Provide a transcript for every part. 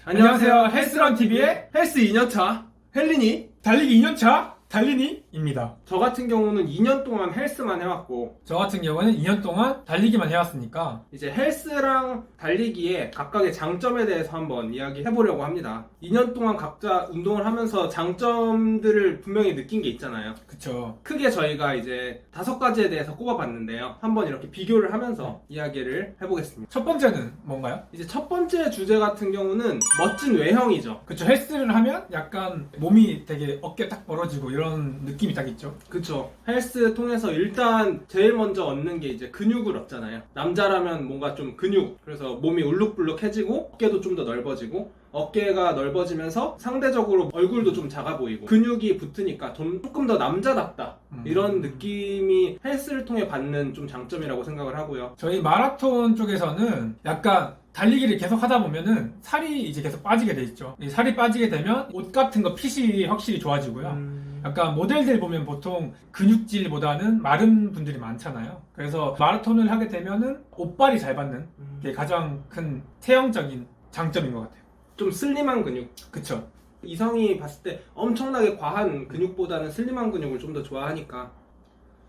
안녕하세요. 헬스런TV의 헬스 2년차 헬린이, 달리기 2년차 달리니입니다. 저 같은 경우는 2년 동안 헬스만 해왔고, 저 같은 경우는 2년 동안 달리기만 해왔으니까 이제 헬스랑 달리기의 각각의 장점에 대해서 한번 이야기해보려고 합니다. 2년 동안 각자 운동을 하면서 장점들을 분명히 느낀 게 있잖아요. 그쵸. 크게 저희가 이제 5가지에 대해서 꼽아봤는데요. 한번 이렇게 비교를 하면서 이야기를 해보겠습니다. 첫 번째는 뭔가요? 이제 첫 번째 주제 같은 경우는 멋진 외형이죠. 그쵸. 헬스를 하면 약간 몸이 되게 어깨 딱 벌어지고 이런 느낌이 딱 있죠. 그쵸. 헬스 통해서 일단 제일 먼저 얻는 게 이제 근육을 얻잖아요. 남자라면 뭔가 좀 근육, 그래서 몸이 울룩불룩해지고 어깨도 좀 더 넓어지고, 어깨가 넓어지면서 상대적으로 얼굴도 좀 작아 보이고 근육이 붙으니까 조금 더 남자답다, 이런 느낌이 헬스를 통해 받는 좀 장점이라고 생각을 하고요. 저희 마라톤 쪽에서는 약간 달리기를 계속 하다 보면은 살이 이제 계속 빠지게 돼 있죠. 이 살이 빠지게 되면 옷 같은 거 핏이 확실히 좋아지고요. 약간 모델들 보면 보통 근육질보다는 마른 분들이 많잖아요. 그래서 마라톤을 하게 되면은 옷발이 잘 받는 게 가장 큰 체형적인 장점인 것 같아요. 좀 슬림한 근육. 그쵸. 이성이 봤을 때 엄청나게 과한 근육보다는 슬림한 근육을 좀 더 좋아하니까.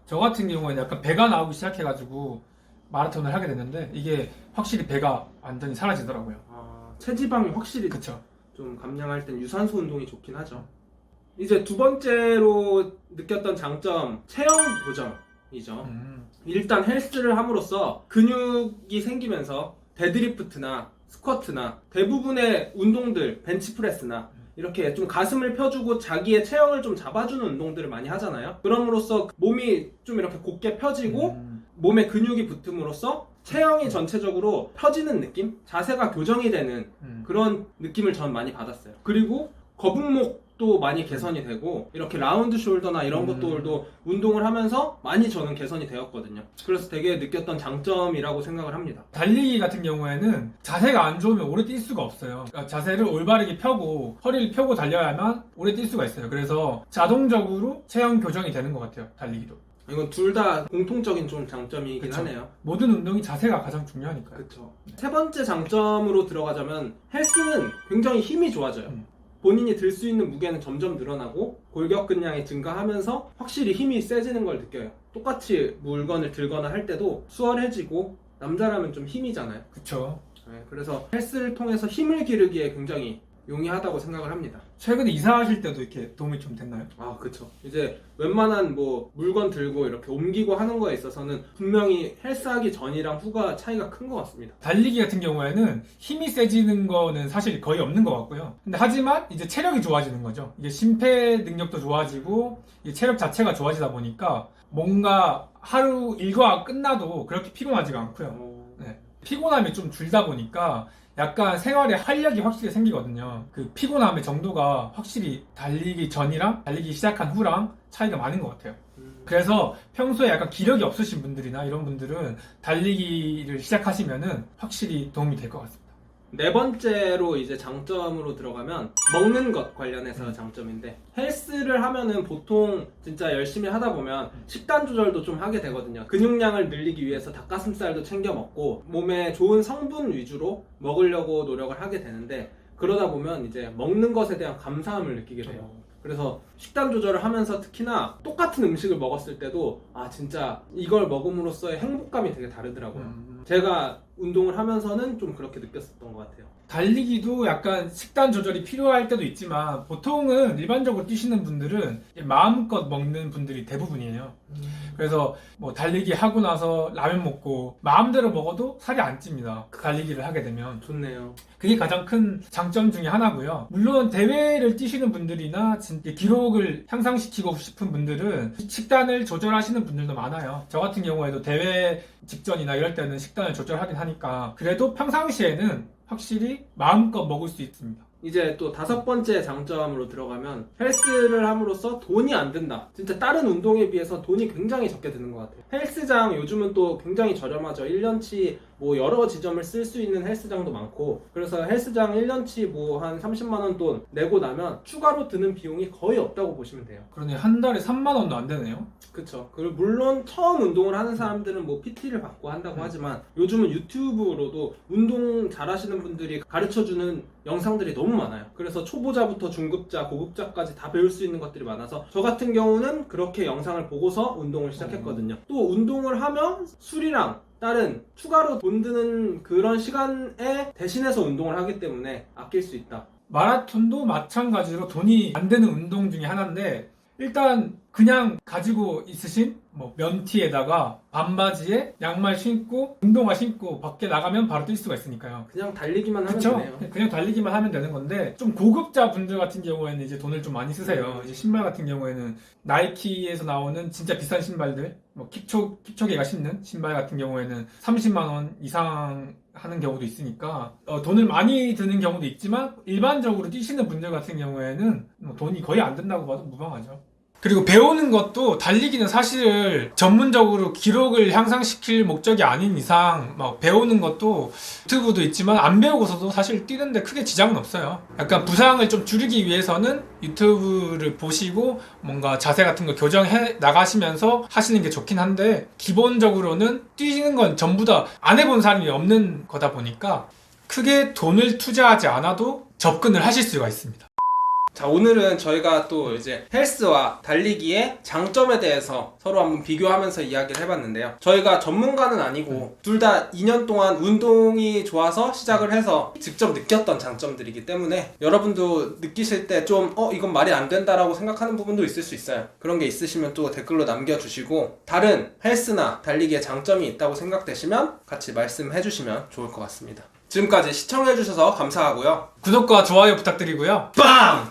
저 같은 경우에는 약간 배가 나오기 시작해가지고 마라톤을 하게 됐는데 이게 확실히 배가 완전히 사라지더라고요. 체지방이 확실히 그쵸. 좀 감량할 땐 유산소 운동이 좋긴 하죠. 이제 두 번째로 느꼈던 장점, 체형 교정이죠. 일단 헬스를 함으로써 근육이 생기면서 데드리프트나 스쿼트나 대부분의 운동들, 벤치프레스나 이렇게 좀 가슴을 펴주고 자기의 체형을 좀 잡아주는 운동들을 많이 하잖아요. 그럼으로써 몸이 좀 이렇게 곧게 펴지고 몸에 근육이 붙음으로써 체형이 전체적으로 펴지는 느낌? 자세가 교정이 되는 그런 느낌을 전 많이 받았어요. 그리고 거북목도 많이 개선이 되고, 이렇게 라운드 숄더나 이런 것들도 운동을 하면서 많이 저는 개선이 되었거든요. 그래서 되게 느꼈던 장점이라고 생각을 합니다. 달리기 같은 경우에는 자세가 안 좋으면 오래 뛸 수가 없어요. 그러니까 자세를 올바르게 펴고 허리를 펴고 달려야만 오래 뛸 수가 있어요. 그래서 자동적으로 체형 교정이 되는 것 같아요. 달리기도. 이건 둘 다 공통적인 좀 장점이긴 그쵸. 하네요. 모든 운동이 자세가 가장 중요하니까요. 그렇죠. 세 번째 장점으로 들어가자면 헬스는 굉장히 힘이 좋아져요. 본인이 들 수 있는 무게는 점점 늘어나고 골격근량이 증가하면서 확실히 힘이 세지는 걸 느껴요. 똑같이 물건을 들거나 할 때도 수월해지고, 남자라면 좀 힘이잖아요. 그쵸. 네, 그래서 헬스를 통해서 힘을 기르기에 굉장히 용이하다고 생각을 합니다. 최근에 이사하실 때도 이렇게 도움이 좀 됐나요? 그쵸. 이제 웬만한 뭐 물건 들고 이렇게 옮기고 하는 거에 있어서는 분명히 헬스하기 전이랑 후가 차이가 큰 것 같습니다. 달리기 같은 경우에는 힘이 세지는 거는 사실 거의 없는 것 같고요. 근데 하지만 이제 체력이 좋아지는 거죠. 이게 심폐 능력도 좋아지고 이 체력 자체가 좋아지다 보니까 뭔가 하루 일과가 끝나도 그렇게 피곤하지가 않고요. 네. 피곤함이 좀 줄다 보니까 약간 생활에 활력이 확실히 생기거든요. 그 피곤함의 정도가 확실히 달리기 전이랑 달리기 시작한 후랑 차이가 많은 것 같아요. 그래서 평소에 약간 기력이 없으신 분들이나 이런 분들은 달리기를 시작하시면은 확실히 도움이 될 것 같습니다. 네 번째로 이제 장점으로 들어가면 먹는 것 관련해서 장점인데, 헬스를 하면은 보통 진짜 열심히 하다 보면 식단 조절도 좀 하게 되거든요. 근육량을 늘리기 위해서 닭가슴살도 챙겨 먹고 몸에 좋은 성분 위주로 먹으려고 노력을 하게 되는데, 그러다 보면 이제 먹는 것에 대한 감사함을 느끼게 돼요. 그래서 식단 조절을 하면서 특히나 똑같은 음식을 먹었을 때도 진짜 이걸 먹음으로써의 행복감이 되게 다르더라고요. 제가 운동을 하면서는 좀 그렇게 느꼈었던 것 같아요. 달리기도 약간 식단 조절이 필요할 때도 있지만 보통은 일반적으로 뛰시는 분들은 마음껏 먹는 분들이 대부분이에요. 그래서 뭐 달리기 하고 나서 라면 먹고 마음대로 먹어도 살이 안 찝니다. 그 달리기를 하게 되면. 좋네요. 그게 가장 큰 장점 중에 하나고요. 물론 대회를 뛰시는 분들이나 기록을 향상시키고 싶은 분들은 식단을 조절하시는 분들도 많아요. 저 같은 경우에도 대회 직전이나 이럴 때는 식단을 조절하긴 하니까 그래도 평상시에는 확실히 마음껏 먹을 수 있습니다. 이제 또 5번째 장점으로 들어가면, 헬스를 함으로써 돈이 안 든다. 진짜 다른 운동에 비해서 돈이 굉장히 적게 드는 것 같아요. 헬스장 요즘은 또 굉장히 저렴하죠. 1년치 뭐 여러 지점을 쓸 수 있는 헬스장도 많고, 그래서 헬스장 1년치 뭐 한 30만 원 돈 내고 나면 추가로 드는 비용이 거의 없다고 보시면 돼요. 그러네. 한 달에 3만 원도 안 되네요. 그쵸. 그리고 물론 처음 운동을 하는 사람들은 뭐 PT를 받고 한다고 하지만 요즘은 유튜브로도 운동 잘하시는 분들이 가르쳐주는 영상들이 너무 많아요. 그래서 초보자부터 중급자, 고급자까지 다 배울 수 있는 것들이 많아서 저 같은 경우는 그렇게 영상을 보고서 운동을 시작했거든요. 또 운동을 하면 술이랑 다른 추가로 돈 드는 그런 시간에 대신해서 운동을 하기 때문에 아낄 수 있다. 마라톤도 마찬가지로 돈이 안 되는 운동 중에 하나인데, 일단 그냥 가지고 있으신 뭐 면티에다가 반바지에 양말 신고 운동화 신고 밖에 나가면 바로 뛸 수가 있으니까요. 그냥 달리기만 하면 그쵸? 되네요. 그냥 달리기만 하면 되는 건데, 좀 고급자 분들 같은 경우에는 이제 돈을 좀 많이 쓰세요. 이제 신발 같은 경우에는 나이키에서 나오는 진짜 비싼 신발들, 뭐 킵초게가 신는 신발 같은 경우에는 30만 원 이상 하는 경우도 있으니까 돈을 많이 드는 경우도 있지만, 일반적으로 뛰시는 분들 같은 경우에는 뭐 돈이 거의 안 든다고 봐도 무방하죠. 그리고 배우는 것도, 달리기는 사실 전문적으로 기록을 향상시킬 목적이 아닌 이상 막 배우는 것도 유튜브도 있지만 안 배우고서도 사실 뛰는데 크게 지장은 없어요. 약간 부상을 좀 줄이기 위해서는 유튜브를 보시고 뭔가 자세 같은 거 교정해 나가시면서 하시는 게 좋긴 한데, 기본적으로는 뛰는 건 전부 다 안 해본 사람이 없는 거다 보니까 크게 돈을 투자하지 않아도 접근을 하실 수가 있습니다. 자, 오늘은 저희가 또 이제 헬스와 달리기의 장점에 대해서 서로 한번 비교하면서 이야기를 해봤는데요. 저희가 전문가는 아니고 둘 다 2년 동안 운동이 좋아서 시작을 해서 직접 느꼈던 장점들이기 때문에 여러분도 느끼실 때 좀 이건 말이 안 된다라고 생각하는 부분도 있을 수 있어요. 그런 게 있으시면 또 댓글로 남겨주시고, 다른 헬스나 달리기의 장점이 있다고 생각되시면 같이 말씀해 주시면 좋을 것 같습니다. 지금까지 시청해주셔서 감사하고요. 구독과 좋아요 부탁드리고요. 빵!